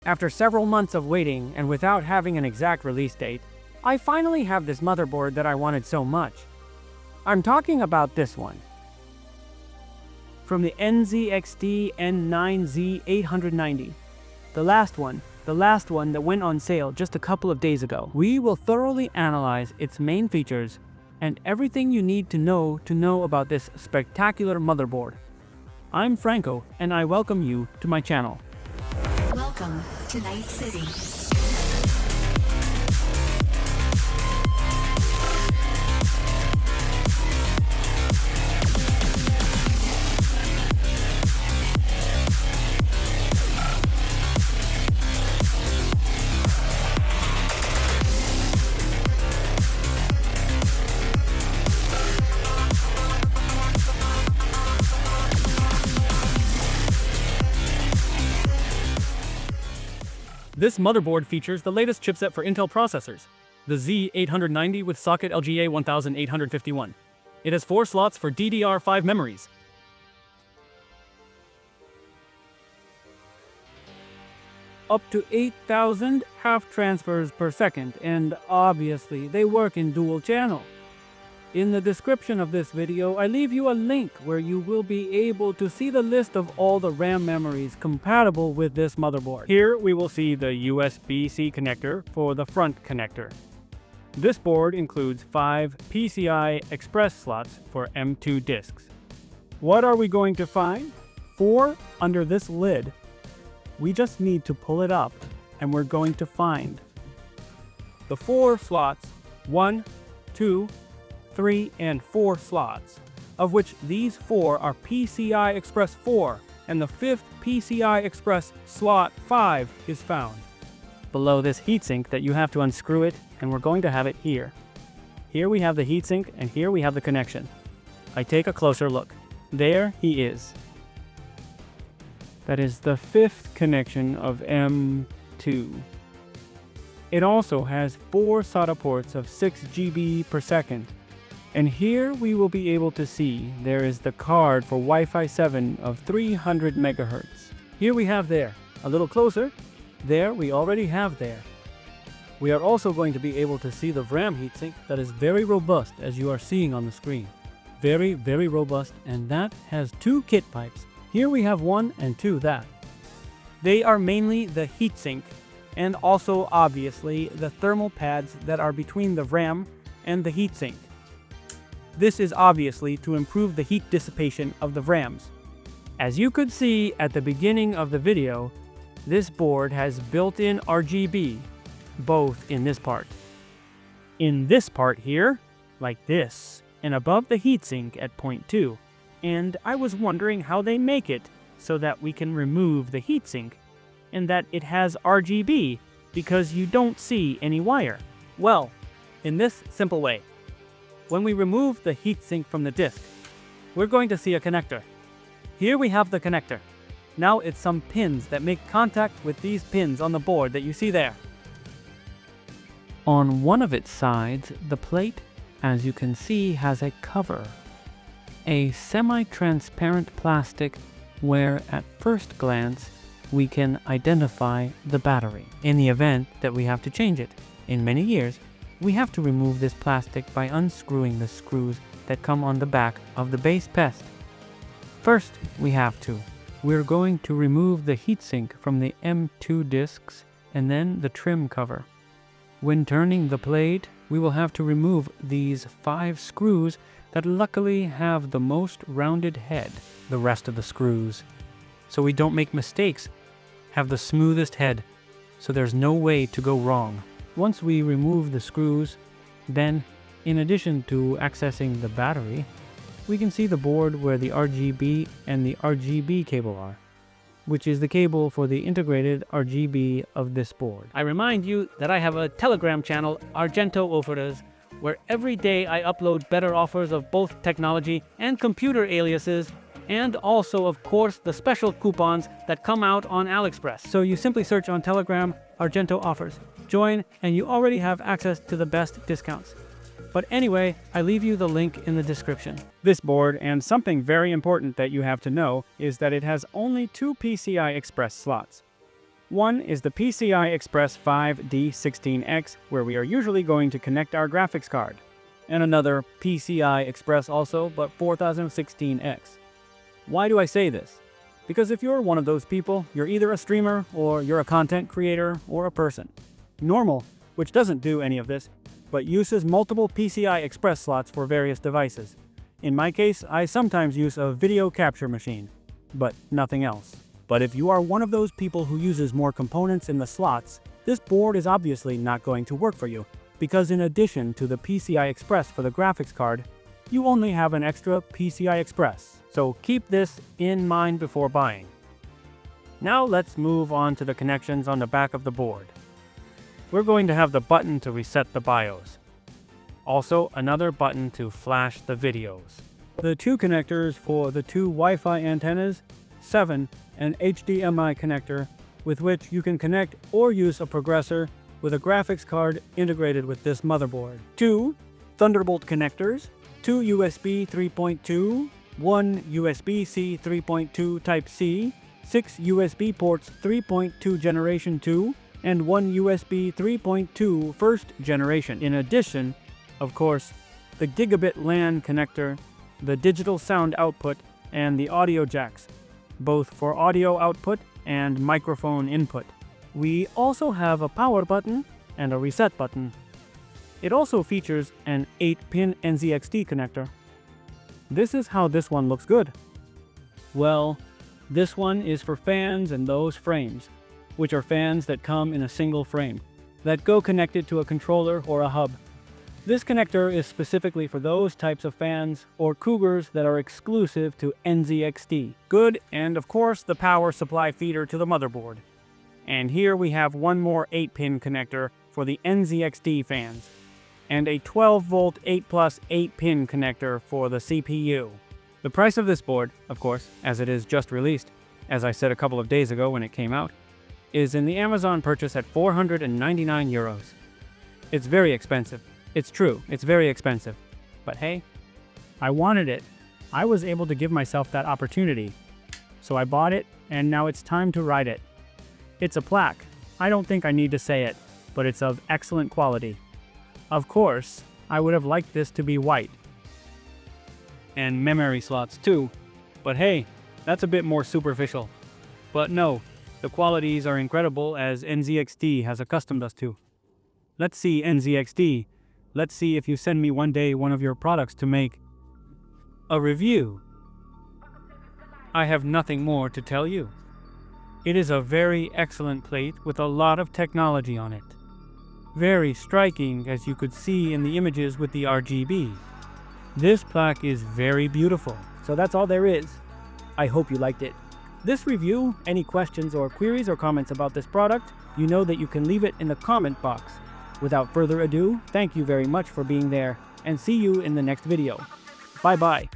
After several months of waiting and without having an exact release date, I finally have this motherboard that I wanted so much. I'm talking about this one. From the NZXT N9Z890. The last one that went on sale just a couple of days ago. We will thoroughly analyze its main features and everything you need to know about this spectacular motherboard. I'm Franco, and I welcome you to my channel. Welcome to Night City. This motherboard features the latest chipset for Intel processors, the Z890 with socket 𝐅𝐎𝐓𝐓𝐄𝐍. It has 4 slots for DDR5 memories. Up to 8,000 half transfers per second, and obviously they work in dual channel. In the description of this video, I leave you a link where you will be able to see the list of all the RAM memories compatible with this motherboard. Here we will see the USB-C connector for the front connector. This board includes 5 PCI Express slots for M2 disks. What are we going to find? 4 under this lid. We just need to pull it up and we're going to find the 4 slots, 1, 2, 3, and 4 slots, of which these 4 are PCI Express 4, and the 5th PCI Express slot 5 is found below this heatsink that you have to unscrew it, and we're going to have it here. Here we have the heatsink, and here we have the connection. I take a closer look. There he is. That is the 5th connection of M2. It also has 4 SATA ports of 6 GB per second. And here we will be able to see there is the card for Wi-Fi 7 of 300 megahertz. Here we have there. A little closer. There we already have there. We are also going to be able to see the RAM heatsink that is very robust, as you are seeing on the screen. Very, very robust, and that has 2 kit pipes. Here we have 1 and 2 that. They are mainly the heatsink and also obviously the thermal pads that are between the RAM and the heatsink. This is obviously to improve the heat dissipation of the RAMs. As you could see at the beginning of the video, this board has built-in RGB, both in this part. In this part here, like this, and above the heatsink at point 2. And I was wondering how they make it so that we can remove the heatsink and that it has RGB because you don't see any wire. Well, in this simple way. When we remove the heatsink from the disk, we're going to see a connector. Here we have the connector. Now it's some pins that make contact with these pins on the board that you see there. On one of its sides, the plate, as you can see, has a cover. A semi-transparent plastic where at first glance we can identify the battery in the event that we have to change it. In many years, we have to remove this plastic by unscrewing the screws that come on the back of the base pest. First, we're going to remove the heatsink from the M2 discs and then the trim cover. When turning the plate, we will have to remove these 5 screws that luckily have the most rounded head. The rest of the screws, so we don't make mistakes, have the smoothest head, so there's no way to go wrong. Once we remove the screws, then, in addition to accessing the battery, we can see the board where the RGB and the RGB cable are, which is the cable for the integrated RGB of this board. I remind you that I have a Telegram channel, 𝐅𝐎𝐓𝐓𝐄𝐍, where every day I upload better offers of both technology and computer aliases, and also, of course, the special coupons that come out on AliExpress. So you simply search on Telegram, 𝐅𝐎𝐓𝐓𝐄𝐍 offers. Join, and you already have access to the best discounts. But anyway, I leave you the link in the description. This board, and something very important that you have to know, is that it has only 2 PCI Express slots. One is the PCI Express 5D16X, where we are usually going to connect our graphics card. And another PCI Express also, but 4016X. Why do I say this? Because if you're one of those people, you're either a streamer, or you're a content creator, or a person. Normal, which doesn't do any of this, but uses multiple PCI Express slots for various devices. In my case, I sometimes use a video capture machine, but nothing else. But if you are one of those people who uses more components in the slots, this board is obviously not going to work for you, because in addition to the PCI Express for the graphics card, you only have an extra PCI Express. So keep this in mind before buying. Now let's move on to the connections on the back of the board. We're going to have the button to reset the BIOS. Also, another button to flash the videos. The two connectors for the two Wi-Fi antennas, 7, and HDMI connector, with which you can connect or use a progressor with a graphics card integrated with this motherboard. 2 Thunderbolt connectors, 2 USB 3.2, 1 USB-C 3.2 Type-C, 6 USB ports 3.2 Generation 2, and 1 USB 3.2 first generation. In addition, of course, the gigabit LAN connector, the digital sound output, and the audio jacks, both for audio output and microphone input. We also have a power button and a reset button. It also features an 8-pin NZXT connector. This is how this one looks good. Well, this one is for fans and those frames, which are fans that come in a single frame, that go connected to a controller or a hub. This connector is specifically for those types of fans or cougars that are exclusive to NZXT. Good, and of course the power supply feeder to the motherboard. And here we have one more 8-pin connector for the NZXT fans, and a 12-volt 8+ 8-pin connector for the CPU. The price of this board, of course, as it is just released, as I said a couple of days ago when it came out, is in the Amazon purchase at 499 euros. It's very expensive. It's true, it's very expensive. But hey, I wanted it. I was able to give myself that opportunity. So I bought it, and now it's time to ride it. It's a plaque. I don't think I need to say it, but it's of excellent quality. Of course, I would have liked this to be white. And memory slots too. But hey, that's a bit more superficial. But no, the qualities are incredible as NZXT has accustomed us to. Let's see, NZXT. Let's see if you send me one day one of your products to make a review. I have nothing more to tell you. It is a very excellent plate with a lot of technology on it. Very striking, as you could see in the images with the RGB. This plaque is very beautiful. So that's all there is. I hope you liked it. This review, any questions or queries or comments about this product, you know that you can leave it in the comment box. Without further ado, thank you very much for being there, and see you in the next video. Bye-bye.